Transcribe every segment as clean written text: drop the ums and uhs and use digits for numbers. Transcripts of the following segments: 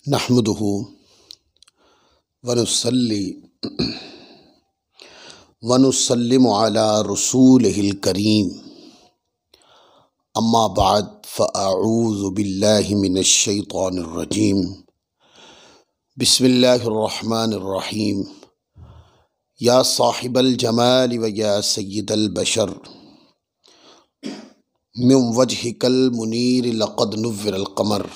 نحمده ونصلي ونسلم على رسوله الكريم اما بعد فاعوذ بالله من الشيطان الرجيم بسم الله الرحمن الرحيم یا صاحب الجمال و یا سید البشر من وجهك المنیر لقد نور القمر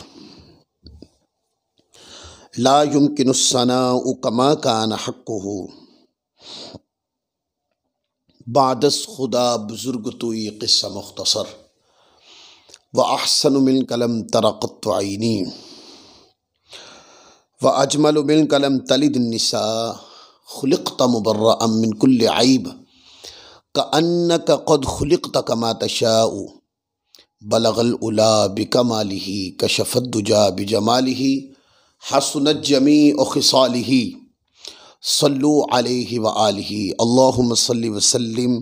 لا يمكن الثناء كما كان حقه بعد از خدا بزرگ توئی قصہ مختصر وأحسن من لم تر قط عینی وأجمل من لم تلد النساء خلقت مبرأ من كل عیب كأنك قد خلقت كما تشاء بلغ العلا بکمالہ کشف الدجى بجمالہ حسنت جمیع خصالہ صلوا علیہ وآلہ اللہم صل وسلم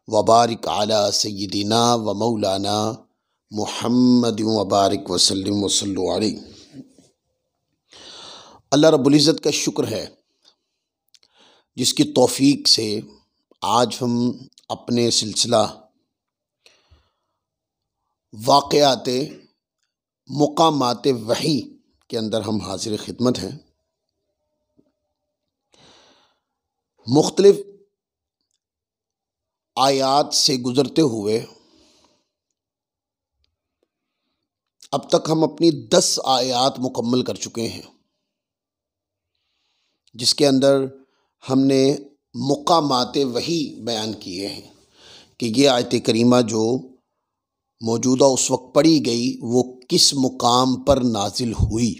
وبارک علی سیدنا و مولانا محمد وبارک وسلم وصلوا علیہ۔ اللہ رب العزت کا شکر ہے جس کی توفیق سے آج ہم اپنے سلسلہ واقعات مقامات وحی کے اندر ہم حاضر خدمت ہیں۔ مختلف آیات سے گزرتے ہوئے اب تک ہم اپنی 10 آیات مکمل کر چکے ہیں، جس کے اندر ہم نے مقامات وحی بیان کیے ہیں کہ یہ آیت کریمہ جو موجودہ اس وقت پڑھی گئی وہ کس مقام پر نازل ہوئی۔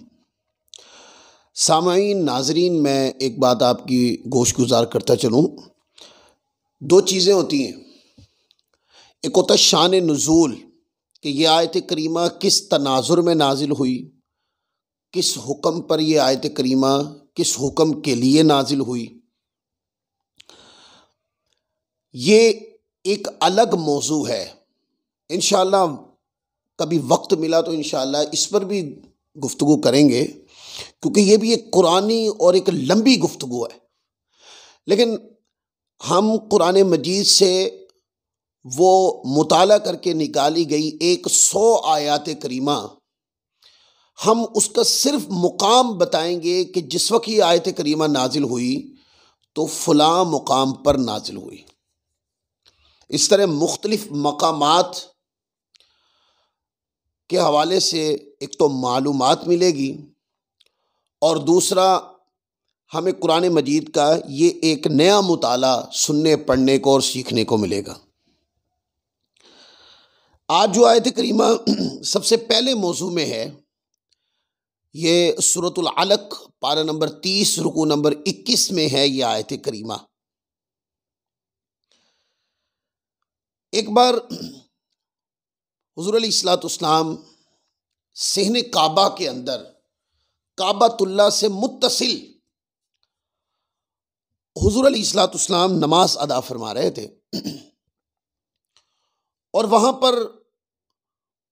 سامعین ناظرین، میں ایک بات آپ کی گوش گزار کرتا چلوں۔ 2 چیزیں ہوتی ہیں، ایک ہوتا ہے شان نزول کہ یہ آیت کریمہ کس تناظر میں نازل ہوئی، کس حکم پر یہ آیت کریمہ کس حکم کے لیے نازل ہوئی۔ یہ ایک الگ موضوع ہے، انشاءاللہ کبھی وقت ملا تو انشاءاللہ اس پر بھی گفتگو کریں گے، کیونکہ یہ بھی ایک قرآنی اور ایک لمبی گفتگو ہے۔ لیکن ہم قرآن مجید سے وہ مطالعہ کر کے نکالی گئی 100 آیات کریمہ، ہم اس کا صرف مقام بتائیں گے کہ جس وقت یہ آیت کریمہ نازل ہوئی تو فلاں مقام پر نازل ہوئی۔ اس طرح مختلف مقامات کے حوالے سے ایک تو معلومات ملے گی، اور دوسرا ہمیں قرآن مجید کا یہ ایک نیا مطالعہ سننے پڑھنے کو اور سیکھنے کو ملے گا۔ آج جو آیت کریمہ سب سے پہلے موضوع میں ہے، یہ سورۃ العلق پارہ نمبر 30 رکوع نمبر 21 میں ہے یہ آیت کریمہ۔ ایک بار حضور علیہ الصلوۃ والسلام صحن کعبہ کے اندر کعبۃ اللہ سے متصل حضور علیہ الصلوۃ والسلام نماز ادا فرما رہے تھے، اور وہاں پر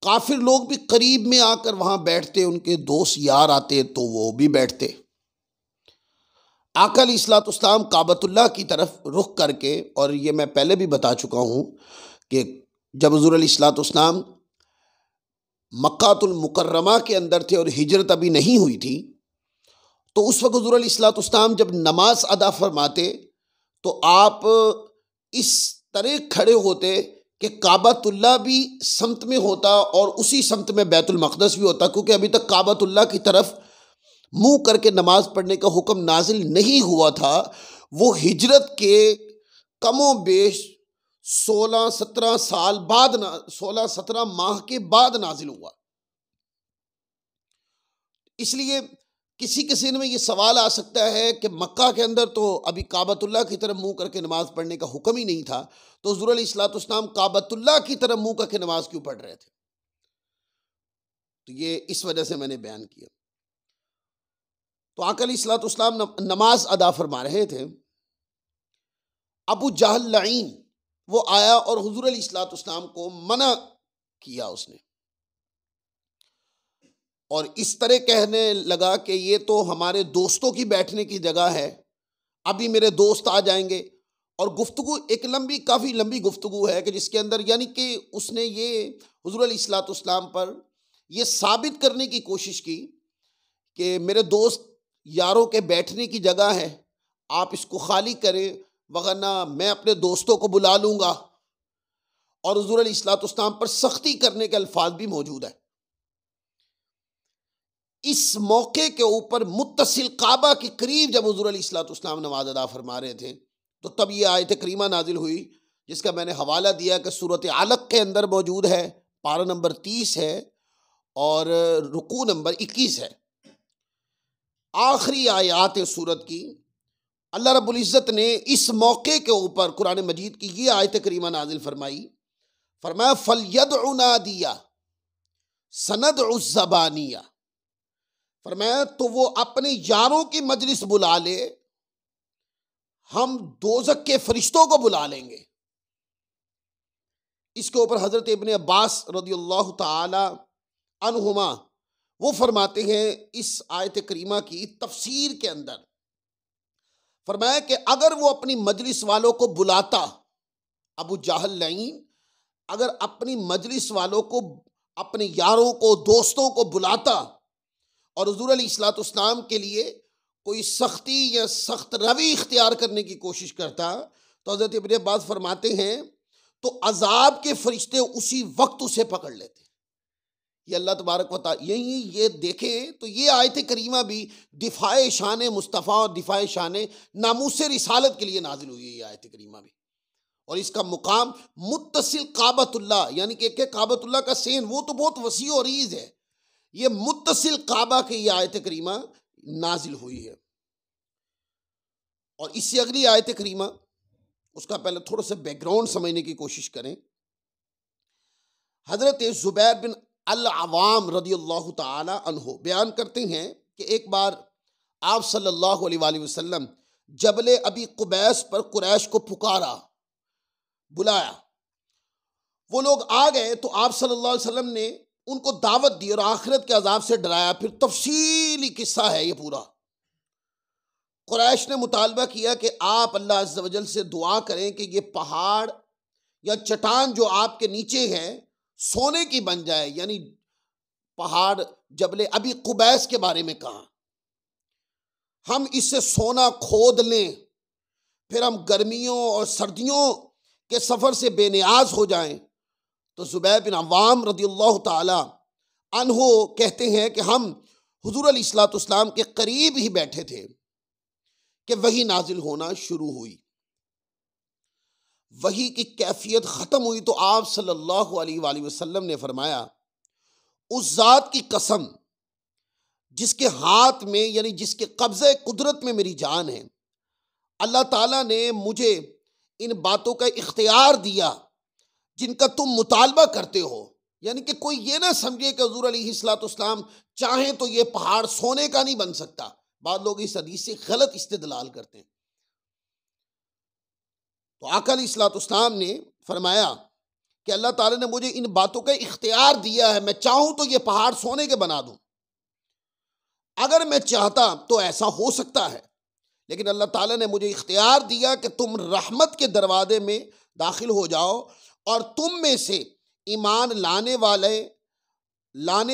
کافر لوگ بھی قریب میں آ کر وہاں بیٹھتے، ان کے دوست یار آتے تو وہ بھی بیٹھتے۔ آقا علیہ الصلوۃ والسلام کعبۃ اللہ کی طرف رخ کر کے، اور یہ میں پہلے بھی بتا چکا ہوں کہ جب حضور علیہ الصلوۃ والسلام مکہ المکرمہ کے اندر تھے اور ہجرت ابھی نہیں ہوئی تھی، تو اس وقت حضور علیہ الصلوۃ والسلام جب نماز ادا فرماتے تو آپ اس طرح کھڑے ہوتے کہ کعبۃ اللہ بھی سمت میں ہوتا اور اسی سمت میں بیت المقدس بھی ہوتا، کیونکہ ابھی تک کعبۃ اللہ کی طرف منہ کر کے نماز پڑھنے کا حکم نازل نہیں ہوا تھا۔ وہ ہجرت کے کم و بیش 16-17 سال بعد 16-17 ماہ کے بعد نازل ہوا۔ اس لیے کسی کے ذہن میں یہ سوال آ سکتا ہے کہ مکہ کے اندر تو ابھی کعبۃ اللہ کی طرف منہ کر کے نماز پڑھنے کا حکم ہی نہیں تھا، تو حضور علیہ الصلوۃ والسلام کعبۃ اللہ کی طرف منہ کر کے نماز کیوں پڑھ رہے تھے؟ تو یہ اس وجہ سے میں نے بیان کیا۔ تو آقا علیہ الصلوۃ والسلام نماز ادا فرما رہے تھے، ابو جہل لعین وہ آیا اور حضور علیہ الصلوۃ والسلام کو منع کیا۔ اور اس طرح کہنے لگا کہ یہ تو ہمارے دوستوں کی بیٹھنے کی جگہ ہے، ابھی میرے دوست آ جائیں گے۔ اور گفتگو ایک کافی لمبی گفتگو ہے کہ جس کے اندر یعنی کہ اس نے یہ حضور علیہ الصلوۃ والسلام پر یہ ثابت کرنے کی کوشش کی کہ میرے دوست یاروں کے بیٹھنے کی جگہ ہے، آپ اس کو خالی کریں وغیرہ میں اپنے دوستوں کو بلا لوں گا۔ اور حضور علیہ الصلوۃ والسلام پر سختی کرنے کے الفاظ بھی موجود ہیں۔ اس موقع کے اوپر متصل کعبہ کے قریب جب حضور علیہ الصلوۃ والسلام نماز ادا فرما رہے تھے تو تب یہ آیت کریمہ نازل ہوئی جس کا میں نے حوالہ دیا کہ سورۃ علق کے اندر موجود ہے، پارہ نمبر 30 ہے اور رکوع نمبر 21 ہے۔ آخری آیات سورت کی اللہ رب العزت نے اس موقع کے اوپر قرآن مجید کی یہ آیت کریمہ نازل فرمائی، فرمایا فَلْيَدْعُ نَادِيَهُ سَنَدْعُ الزَّبَانِيَّ، فرمایا تو وہ اپنے یاروں کی مجلس بلا لے، ہم دوزخ کے فرشتوں کو بلا لیں گے۔ اس کے اوپر حضرت ابن عباس رضی اللہ تعالی عنہما وہ فرماتے ہیں اس آیت کریمہ کی تفسیر کے اندر، فرمایا کہ اگر وہ اپنی مجلس والوں کو بلاتا، ابو جہل لعین اگر اپنی مجلس والوں کو، اپنے یاروں کو، دوستوں کو بلاتا اور حضور علیہ الصلوۃ والسلام کے لیے کوئی سختی یا سخت روی اختیار کرنے کی کوشش کرتا تو حضرت ابن عباس فرماتے ہیں تو عذاب کے فرشتے اسی وقت اسے پکڑ لیتے۔ یہ اللہ تبارک و تعالی یہ دیکھیں تو یہ آیت کریمہ بھی دفاع شان مصطفیٰ اور دفاع شان ناموس رسالت کے لیے نازل ہوئی ہے۔ یہ آیت کریمہ بھی، اور اس کا مقام متصل کعبۃ اللہ، یعنی کہ کعبۃ اللہ کا سین وہ تو بہت وسیع و عریض ہے، یہ متصل کعبہ کی یہ آیت کریمہ نازل ہوئی ہے۔ اور اس سے اگلی آیت کریمہ، اس کا پہلے تھوڑا سا بیک گراؤنڈ سمجھنے کی کوشش کریں۔ حضرت زبیر بن العوام رضی اللہ تعالی عنہ بیان کرتے ہیں کہ ایک بار آپ صلی اللہ علیہ وآلہ وسلم جبل ابی قبیس پر قریش کو پکارا، بلایا، وہ لوگ آ گئے تو آپ صلی اللہ علیہ وسلم نے ان کو دعوت دی اور آخرت کے عذاب سے ڈرایا۔ پھر تفصیلی قصہ ہے یہ پورا۔ قریش نے مطالبہ کیا کہ آپ اللہ عز و جل سے دعا کریں کہ یہ پہاڑ یا چٹان جو آپ کے نیچے ہے سونے کی بن جائے، یعنی پہاڑ جبل ابی قبیس کے بارے میں کہا، ہم اس سے سونا کھود لیں، پھر ہم گرمیوں اور سردیوں کے سفر سے بے نیاز ہو جائیں۔ تو زبیر بن عوام رضی اللہ تعالی عنہ کہتے ہیں کہ ہم حضور علیہ الصلوۃ والسلام کے قریب ہی بیٹھے تھے کہ وحی نازل ہونا شروع ہوئی۔ وحی کی کیفیت ختم ہوئی تو آپ صلی اللہ علیہ وآلہ وسلم نے فرمایا، اس ذات کی قسم جس کے ہاتھ میں یعنی جس کے قبضہ قدرت میں میری جان ہے، اللہ تعالیٰ نے مجھے ان باتوں کا اختیار دیا جن کا تم مطالبہ کرتے ہو۔ یعنی کہ کوئی یہ نہ سمجھے کہ حضور علیہ الصلوۃ والسلام چاہیں تو یہ پہاڑ سونے کا نہیں بن سکتا۔ بعض لوگ اس حدیث سے غلط استدلال کرتے ہیں۔ تو آقا علیہ الصلوۃ والسلام نے فرمایا کہ اللہ تعالیٰ نے مجھے ان باتوں کا اختیار دیا ہے، میں چاہوں تو یہ پہاڑ سونے کے بنا دوں، اگر میں چاہتا تو ایسا ہو سکتا ہے، لیکن اللہ تعالیٰ نے مجھے اختیار دیا کہ تم رحمت کے دروازے میں داخل ہو جاؤ اور تم میں سے ایمان لانے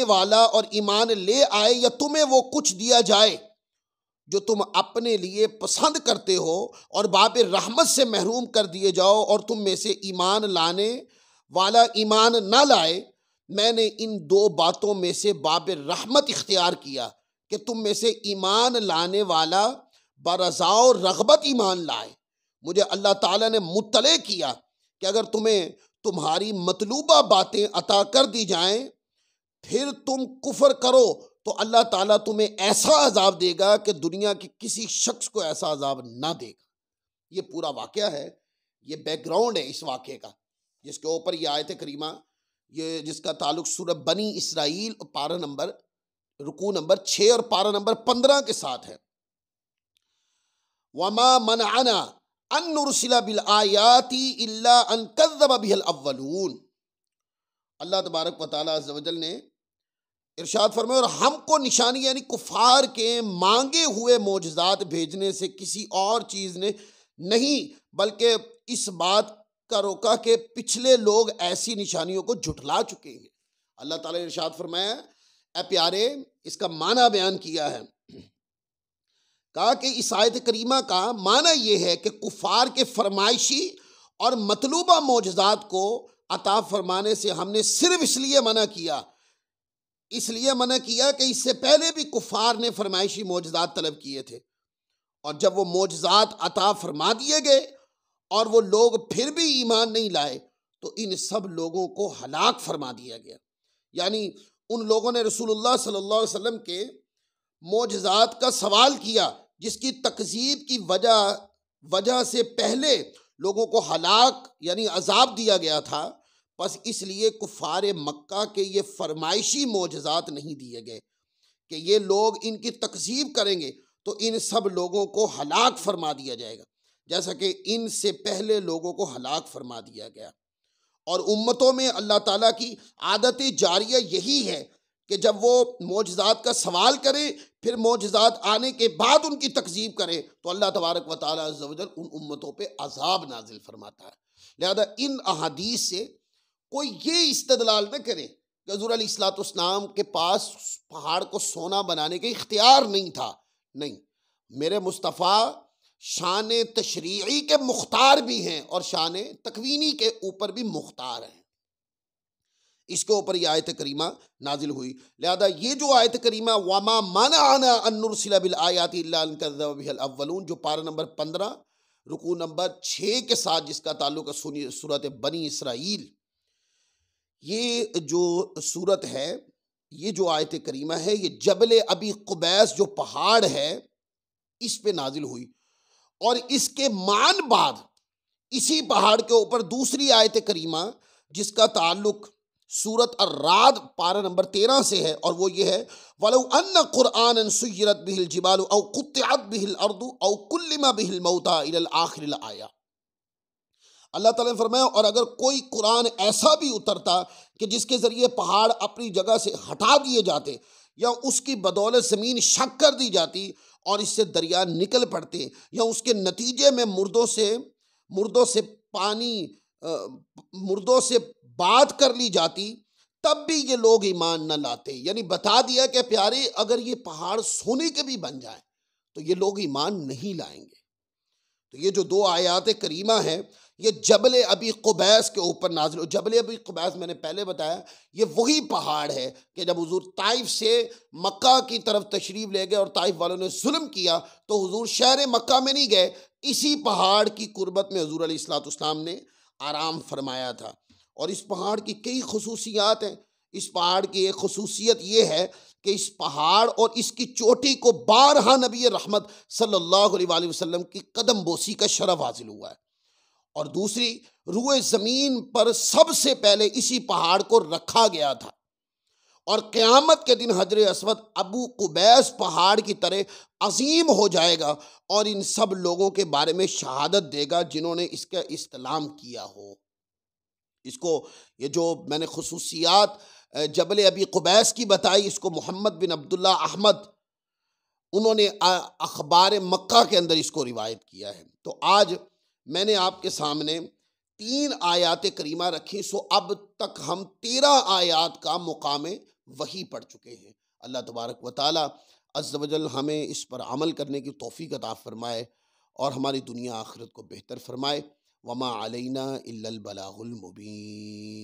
والا اور ایمان لے آئے یا تمہیں وہ کچھ دیا جائے جو تم اپنے لیے پسند کرتے ہو اور باب رحمت سے محروم کر دیے جاؤ، اور تم میں سے ایمان لانے والا ایمان نہ لائے، میں نے ان دو باتوں میں سے باب رحمت اختیار کیا کہ تم میں سے ایمان لانے والا برضا و رغبت ایمان لائے۔ مجھے اللہ تعالیٰ نے مطلع کیا کہ اگر تمہیں تمہاری مطلوبہ باتیں عطا کر دی جائیں پھر تم کفر کرو تو اللہ تعالیٰ تمہیں ایسا عذاب دے گا کہ دنیا کے کسی شخص کو ایسا عذاب نہ دے گا۔ یہ پورا واقعہ ہے، یہ بیک گراؤنڈ ہے اس واقعے کا، جس کے اوپر یہ آیت کریمہ یہ جس کا تعلق سورہ بنی اسرائیل پارہ نمبر رکوع نمبر 6 اور پارہ نمبر 15 کے ساتھ ہے۔ وَمَا مَنَعَنَا أَن نُرْسِلَ بِالْآيَاتِ إِلَّا أَن كَذَّبَ بِهَا الْأَوَّلُونَ۔ اللہ تبارک و تعالیٰ عز و جل نے ارشاد فرمائے اور ہم کو نشانی یعنی کفار کے مانگے ہوئے معجزات بھیجنے سے کسی اور چیز نے نہیں بلکہ اس بات کا روکا کہ پچھلے لوگ ایسی نشانیوں کو جھٹلا چکے ہیں۔ اللہ تعالیٰ نے ارشاد فرمایا اے پیارے، اس کا معنی بیان کیا ہے، کہا کہ اس آیت کریمہ کا معنی یہ ہے کہ کفار کے فرمائشی اور مطلوبہ معجزات کو عطا فرمانے سے ہم نے صرف اس لیے منع کیا کہ اس سے پہلے بھی کفار نے فرمائشی معجزات طلب کیے تھے، اور جب وہ معجزات عطا فرما دیے گئے اور وہ لوگ پھر بھی ایمان نہیں لائے تو ان سب لوگوں کو ہلاک فرما دیا گیا۔ یعنی ان لوگوں نے رسول اللہ صلی اللہ علیہ وسلم کے معجزات کا سوال کیا جس کی تکذیب کی وجہ سے پہلے لوگوں کو ہلاک یعنی عذاب دیا گیا تھا، بس اس لیے کفار مکہ کے یہ فرمائشی معجزات نہیں دیے گئے کہ یہ لوگ ان کی تکذیب کریں گے تو ان سب لوگوں کو ہلاک فرما دیا جائے گا، جیسا کہ ان سے پہلے لوگوں کو ہلاک فرما دیا گیا۔ اور امتوں میں اللہ تعالیٰ کی عادت جاریہ یہی ہے کہ جب وہ معجزات کا سوال کرے پھر معجزات آنے کے بعد ان کی تکذیب کرے تو اللہ تبارک و تعالیٰ عز و جل ان امتوں پہ عذاب نازل فرماتا ہے۔ لہذا ان احادیث سے کوئی یہ استدلال نہ کرے کہ حضور علیہ الصلوۃ والسلام کے پاس پہاڑ کو سونا بنانے کا اختیار نہیں تھا، نہیں، میرے مصطفیٰ شان تشریعی کے مختار بھی ہیں اور شان تکوینی کے اوپر بھی مختار ہیں۔ اس کے اوپر یہ آیت کریمہ نازل ہوئی۔ لہذا یہ جو آیت کریمہ وَمَا مَنَعَنَا أَن نُرْسِلَ بِالْآيَاتِ إِلَّا أَن كَذَّبَ بِهَا الْأَوَّلُونَ، جو پارہ نمبر 15 رکوع نمبر 6 کے ساتھ جس کا تعلق ہے سورۃ بنی اسرائیل، یہ جو سورت ہے، یہ جو آیت کریمہ ہے، یہ جبل ابی قبیس جو پہاڑ ہے اس پہ نازل ہوئی، اور اس کے معاً بعد اسی پہاڑ کے اوپر دوسری آیت کریمہ جس کا تعلق سورت الرعد پارہ نمبر 13 سے ہے، اور وہ یہ ہے وَلَوْ أَنَّ قُرْآنًا سُيِّرَتْ بِهِ الْجِبَالُ أَوْ قُطِّعَتْ بِهِ الْأَرْضُ أَوْ كُلِّمَ بِهِ الْمَوْتَى إِلَى الْآخِرِ الْآيَةِ۔ اللہ تعالیٰ نے فرمایا اور اگر کوئی قرآن ایسا بھی اترتا کہ جس کے ذریعے پہاڑ اپنی جگہ سے ہٹا دیے جاتے یا اس کی بدولت زمین شق کر دی جاتی اور اس سے دریا نکل پڑتے یا اس کے نتیجے میں مردوں سے بات کر لی جاتی، تب بھی یہ لوگ ایمان نہ لاتے۔ یعنی بتا دیا کہ پیارے اگر یہ پہاڑ سونے کے بھی بن جائیں تو یہ لوگ ایمان نہیں لائیں گے۔ تو یہ جو دو آیات کریمہ ہیں یہ جبل ابی قبیس کے اوپر نازل ہو۔ جبل ابی قبیس میں نے پہلے بتایا یہ وہی پہاڑ ہے کہ جب حضور طائف سے مکہ کی طرف تشریف لے گئے اور طائف والوں نے ظلم کیا تو حضور شہر مکہ میں نہیں گئے، اسی پہاڑ کی قربت میں حضور علیہ الصلوۃ والسلام نے آرام فرمایا تھا۔ اور اس پہاڑ کی کئی خصوصیات ہیں۔ اس پہاڑ کی ایک خصوصیت یہ ہے کہ اس پہاڑ اور اس کی چوٹی کو بارہا نبی رحمت صلی اللہ علیہ وآلہ وسلم کی قدم بوسی کا شرف حاصل ہوا ہے، اور دوسری روئے زمین پر سب سے پہلے اسی پہاڑ کو رکھا گیا تھا، اور قیامت کے دن حجر اسود ابو قبیس پہاڑ کی طرح عظیم ہو جائے گا اور ان سب لوگوں کے بارے میں شہادت دے گا جنہوں نے اس کا استلام کیا ہو۔ اس کو یہ جو میں نے خصوصیات جبل ابی قبیس کی بتائی، اس کو محمد بن عبداللہ احمد انہوں نے اخبار مکہ کے اندر اس کو روایت کیا ہے۔ تو آج میں نے آپ کے سامنے 3 آیات کریمہ رکھی، سو اب تک ہم 13 آیات کا مقام وحی پڑھ چکے ہیں۔ اللہ تبارک و تعالی عز و جل ہمیں اس پر عمل کرنے کی توفیق عطا فرمائے اور ہماری دنیا آخرت کو بہتر فرمائے۔ وما علینا الا البلاغ المبین۔